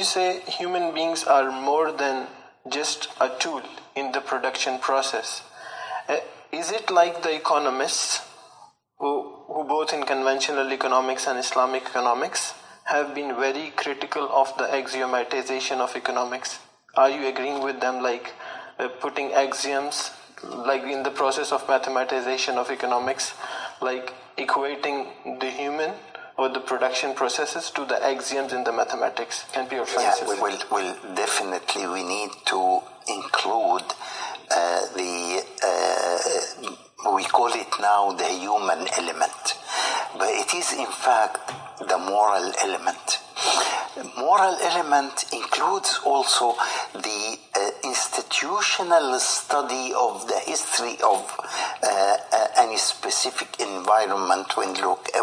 you say human beings are more than just a tool in the production process, is it like the economists who both in conventional economics and Islamic economics have been very critical of the axiomatization of economics? Are you agreeing with them, like putting axioms, like in the process of mathematization of economics, like equating the human or the production processes to the axioms in the mathematics and pure sciences? Yeah, well, definitely we need to include we call it now the human element, but it is in fact the moral element. Moral element includes also the institutional study of the history of any specific environment. When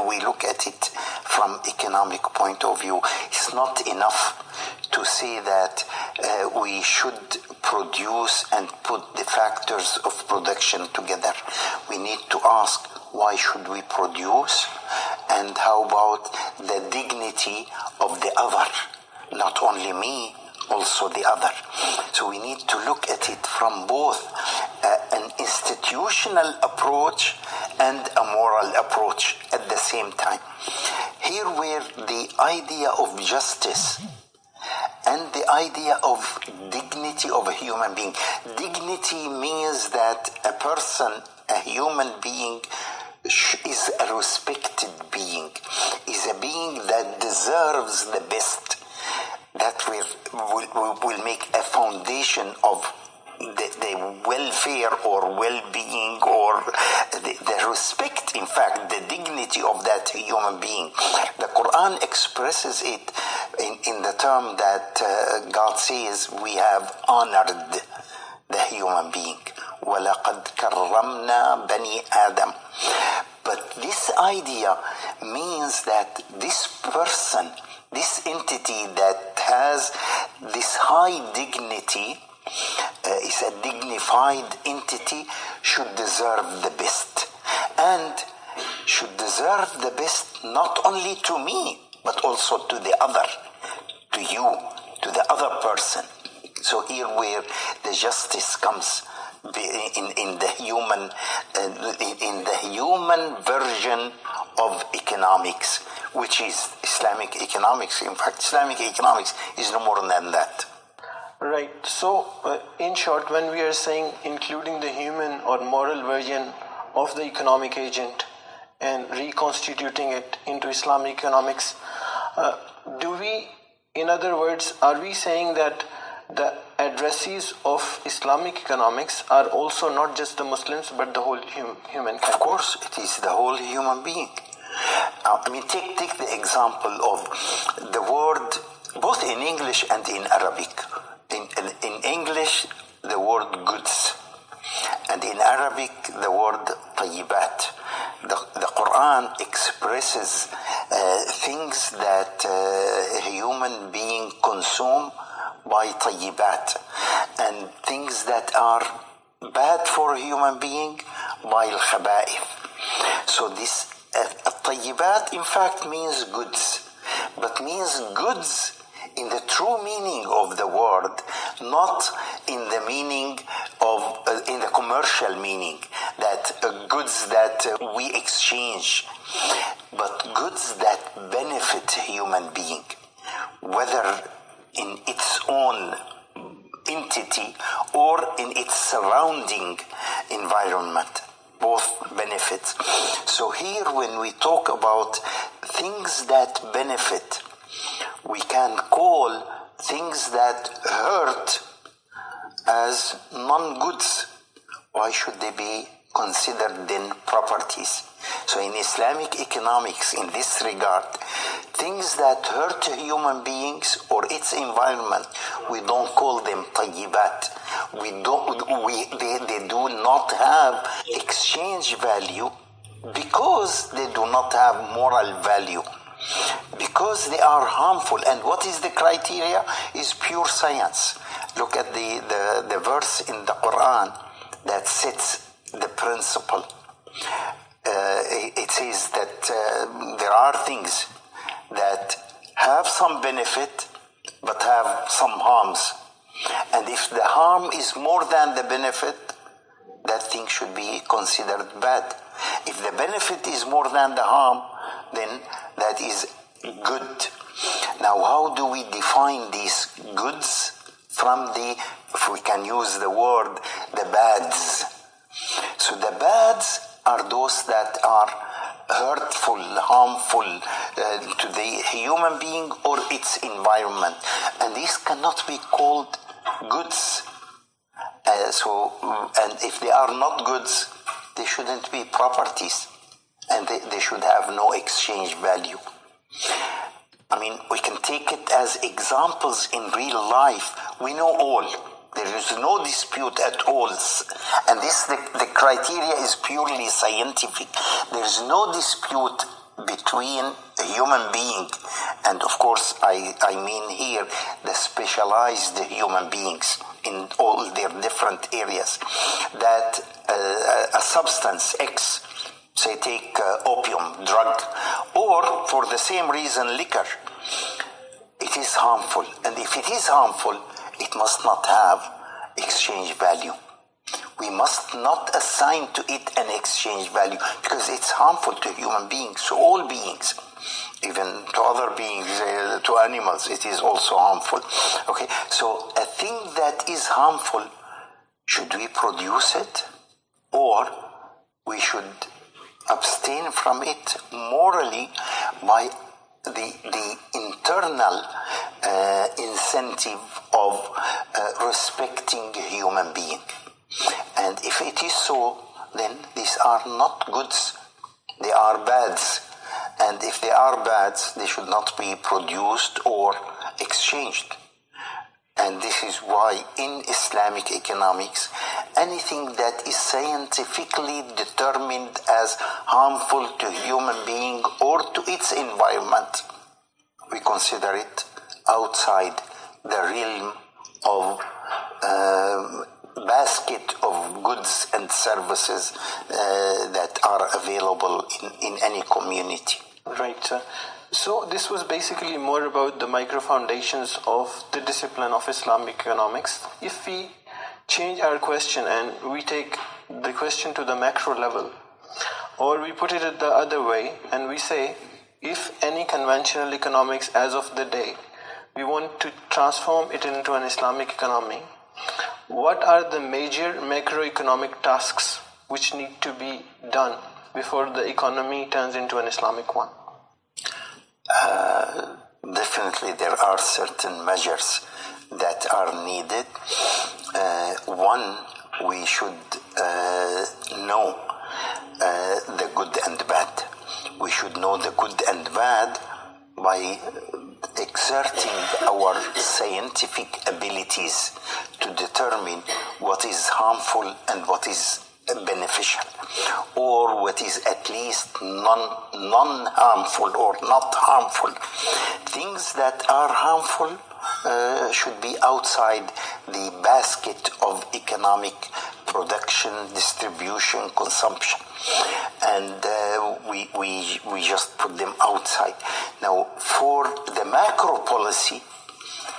we look at it from economic point of view, it's not enough to say that we should produce and put the factors of production together. We need to ask, why should we produce? And how about the dignity of the other? Not only me, also the other. So we need to look at it from both an institutional approach and a moral approach at the same time. Here where the idea of justice and the idea of dignity of a human being. Dignity means that a person, a human being, is a respected being, is a being that deserves the best, that will make a foundation of the welfare or well-being or the respect, in fact, the dignity of that human being. The Quran expresses it in the term that God says we have honored the human being. وَلَقَدْ كَرَّمْنَا بَنِي آدَمَ. But this idea means that this person, this entity that has this high dignity, is a dignified entity, should deserve the best. And should deserve the best not only to me, but also to the other, to you, to the other person. So here where the justice comes in the human version of economics, which is Islamic economics. In fact, Islamic economics is no more than that. Right. So, in short, when we are saying including the human or moral version of the economic agent and reconstituting it into Islamic economics, in other words, are we saying that the addressees of Islamic economics are also not just the Muslims, but the whole humankind? Of course, it is the whole human being. Take the example of the word, both in English and in Arabic. In English, the word goods, and in Arabic, the word tayyibat. The Quran expresses things that a human being consume by tayyibat, and things that are bad for a human being by al-khaba'ith. So this tayyibat in fact means goods, but means goods in the true meaning of the word, not in the meaning of in the commercial meaning, that goods that we exchange, but goods that benefit a human being, whether in its own entity or in its surrounding environment. Both benefits. So here when we talk about things that benefit, we can call things that hurt as non-goods. Why should they be considered then properties? So in Islamic economics, in this regard, things that hurt human beings or its environment, we don't call them tayyibat. They do not have exchange value because they do not have moral value, because they are harmful. And what is the criteria? Is pure science. Look at the verse in the Quran that sets the principle. It says that there are things that have some benefit but have some harms. And if the harm is more than the benefit, that thing should be considered bad. If the benefit is more than the harm, then that is good. Now, how do we define these goods from the, if we can use the word, the bads? So the bads are those that are hurtful, harmful to the human being or its environment. And these cannot be called goods. And if they are not goods, they shouldn't be properties. And they should have no exchange value. I mean, we can take it as examples in real life. We know all. There is no dispute at all. And the criteria is purely scientific. There is no dispute between a human being, and of course I mean here the specialized human beings in all their different areas, that a substance X, say take opium, drug, or for the same reason liquor, it is harmful. And if it is harmful, it must not have exchange value. We must not assign to it an exchange value because it's harmful to human beings, to all beings, even to other beings, to animals, it is also harmful. Okay, so a thing that is harmful, should we produce it or we should abstain from it morally by the internal incentive of respecting a human being? And if it is so, then these are not goods, they are bads. And if they are bads, they should not be produced or exchanged. And this is why in Islamic economics, anything that is scientifically determined as harmful to human being or to its environment, we consider it outside the realm of basket of goods and services that are available in any community. Right, sir. So this was basically more about the micro foundations of the discipline of Islamic economics. If we change our question and we take the question to the macro level, or we put it the other way and we say, if any conventional economics as of the day, we want to transform it into an Islamic economy, what are the major macroeconomic tasks which need to be done before the economy turns into an Islamic one? Definitely there are certain measures that are needed. One, we should know the good and bad. We should know the good and bad by exerting our scientific abilities to determine what is harmful and what is beneficial, or what is at least non-harmful or not harmful. Things that are harmful should be outside the basket of economic production, distribution, consumption, and we just put them outside. Now, for the macro policy,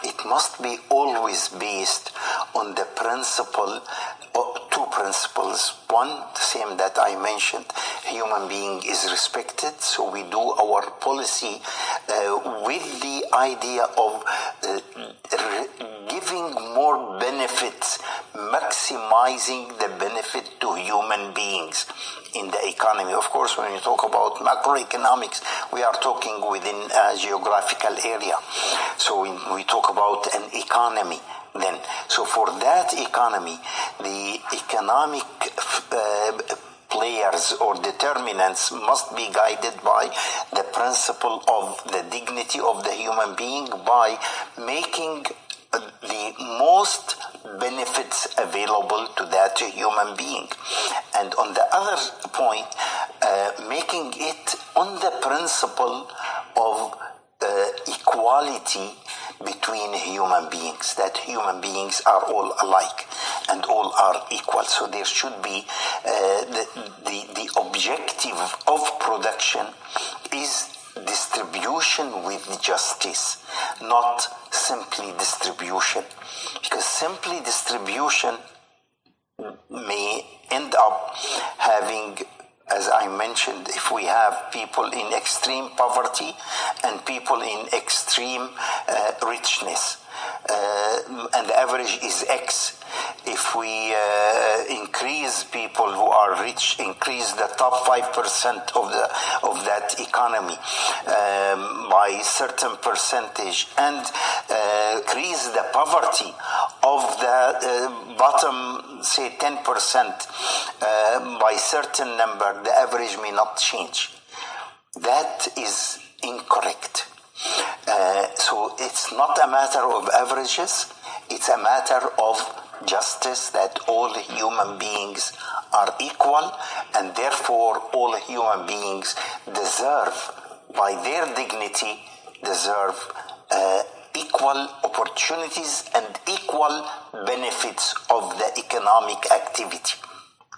it must be always based on the principle, two principles. One, the same that I mentioned, human being is respected, so we do our policy with the idea of giving more benefits, maximizing the benefit to human beings in the economy. Of course, when we talk about macroeconomics, we are talking within a geographical area. So we talk about an economy then. So for that economy, the economic players or determinants must be guided by the principle of the dignity of the human being by making the most benefits available to that human being. And on the other point, making it on the principle of equality between human beings, that human beings are all alike and all are equal. So there should be the objective of production is distribution with justice, not simply distribution. Because simply distribution may end up having, as I mentioned, if we have people in extreme poverty and people in extreme richness, and the average is X. If we increase people who are rich, increase the top 5% of that economy by certain percentage, and increase the poverty of the bottom, say 10% by certain number, the average may not change. That is incorrect. So it's not a matter of averages, it's a matter of justice, that all human beings are equal, and therefore all human beings deserve, by their dignity, deserve equal opportunities and equal benefits of the economic activity.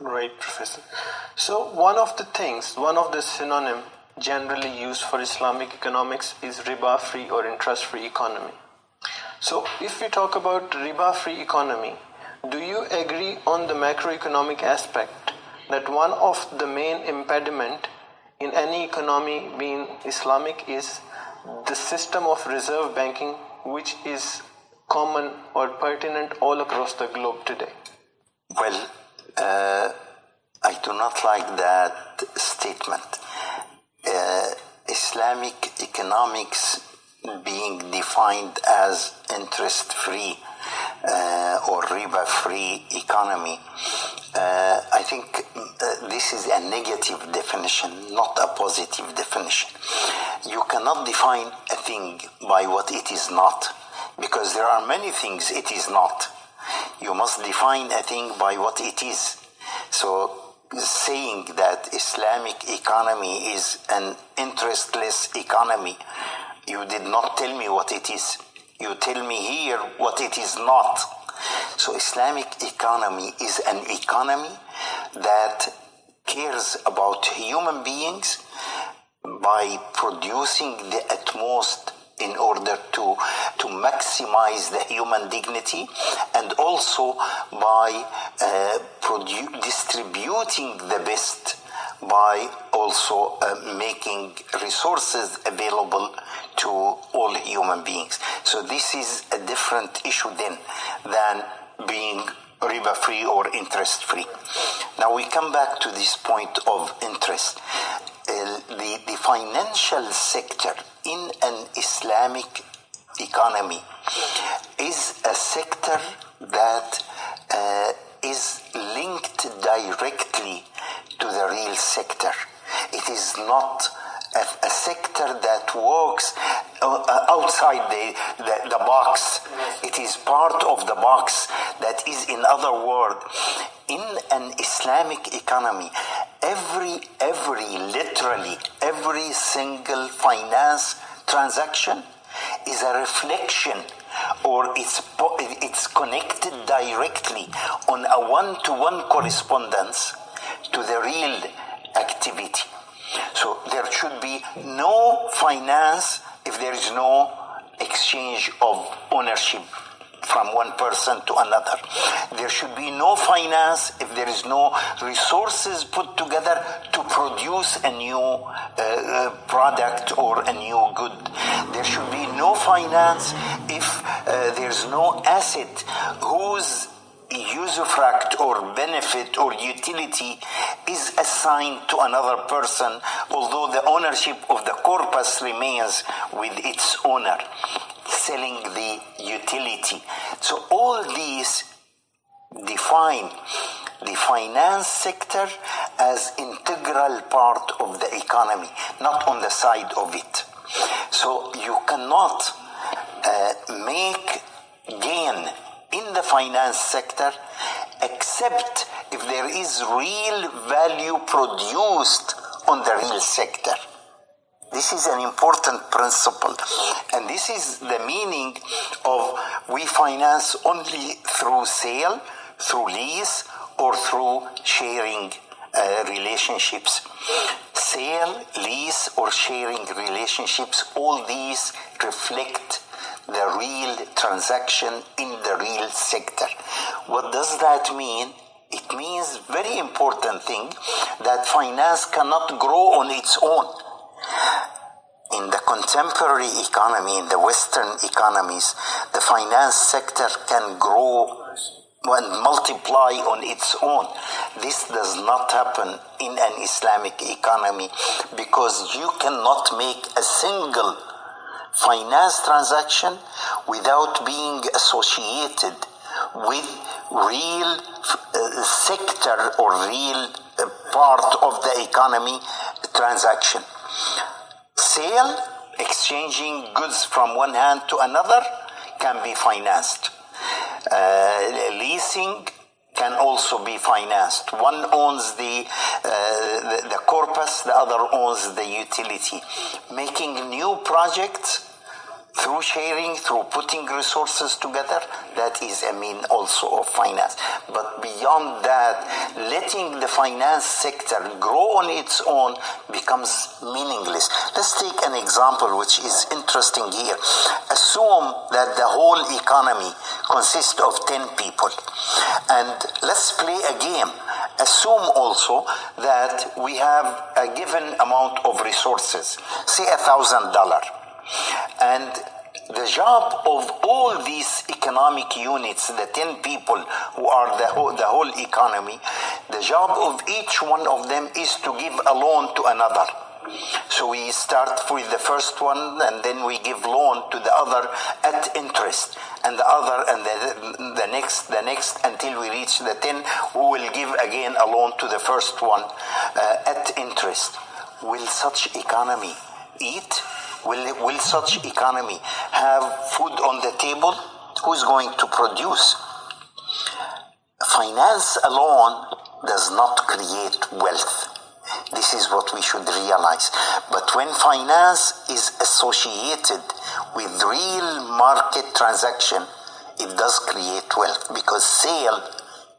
Right, Professor. So one of the synonym generally used for Islamic economics is riba-free or interest-free economy. So if we talk about riba-free economy, do you agree on the macroeconomic aspect that one of the main impediment in any economy being Islamic is the system of reserve banking, which is common or pertinent all across the globe today? Well, I do not like that statement. Islamic economics being defined as interest-free or riba-free economy, I think this is a negative definition, not a positive definition. You cannot define a thing by what it is not, because there are many things it is not. You must define a thing by what it is. So saying that Islamic economy is an interestless economy, you did not tell me what it is. You tell me here what it is not. So Islamic economy is an economy that cares about human beings by producing the utmost in order to maximize the human dignity, and also by distributing the best by also making resources available to all human beings. So this is a different issue then than being riba-free or interest-free. Now we come back to this point of interest. The financial sector in an Islamic economy is a sector that is linked directly to the real sector. It is not a sector that works outside the box. It is part of the box. That is, in other words, in an Islamic economy, literally every single finance transaction is a reflection, or it's connected directly on a one-to-one correspondence to the real activity. So there should be no finance if there is no exchange of ownership from one person to another. There should be no finance if there is no resources put together to produce a new product or a new good. There should be no finance if there's no asset whose usufruct or benefit or utility is assigned to another person, although the ownership of the corpus remains with its owner, selling the utility. So all these define the finance sector as integral part of the economy, not on the side of it. So you cannot make gain in the finance sector except if there is real value produced on the real sector. This is an important principle, and this is the meaning of we finance only through sale, through lease, or through sharing relationships. Sale, lease, or sharing relationships, all these reflect the real transaction in the real sector. What does that mean? It means very important thing that finance cannot grow on its own. In the contemporary economy, in the Western economies, the finance sector can grow and multiply on its own. This does not happen in an Islamic economy because you cannot make a single finance transaction without being associated with real sector or real part of the economy transaction. Sale, exchanging goods from one hand to another, can be financed. Leasing can also be financed. One owns the corpus, the other owns the utility. Making new projects through sharing, through putting resources together, that is a mean also of finance. But beyond that, letting the finance sector grow on its own becomes meaningless. Let's take an example which is interesting here. Assume that the whole economy consists of 10 people. And let's play a game. Assume also that we have a given amount of resources, say $1,000. And the job of all these economic units, the 10 people who are the whole economy, the job of each one of them is to give a loan to another. So we start with the first one, and then we give loan to the other at interest, and the other, and the next, until we reach the 10 who will give again a loan to the first one at interest. Will such economy eat? Will such economy have food on the table? Who's going to produce? Finance alone does not create wealth. This is what we should realize. But when finance is associated with real market transaction, it does create wealth, because sale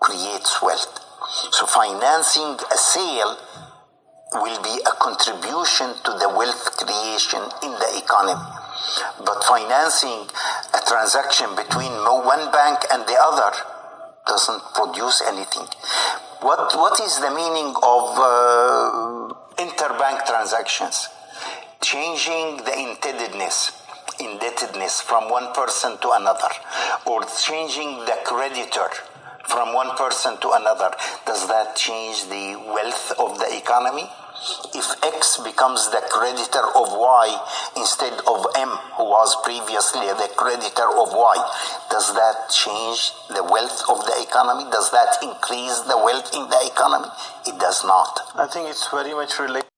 creates wealth. So financing a sale will be a contribution to the wealth creation in the economy. But financing a transaction between one bank and the other doesn't produce anything. What is the meaning of interbank transactions? Changing the indebtedness from one person to another, or changing the creditor from one person to another. Does that change the wealth of the economy? If X becomes the creditor of Y instead of M, who was previously the creditor of Y, does that change the wealth of the economy? Does that increase the wealth in the economy? It does not. I think it's very much related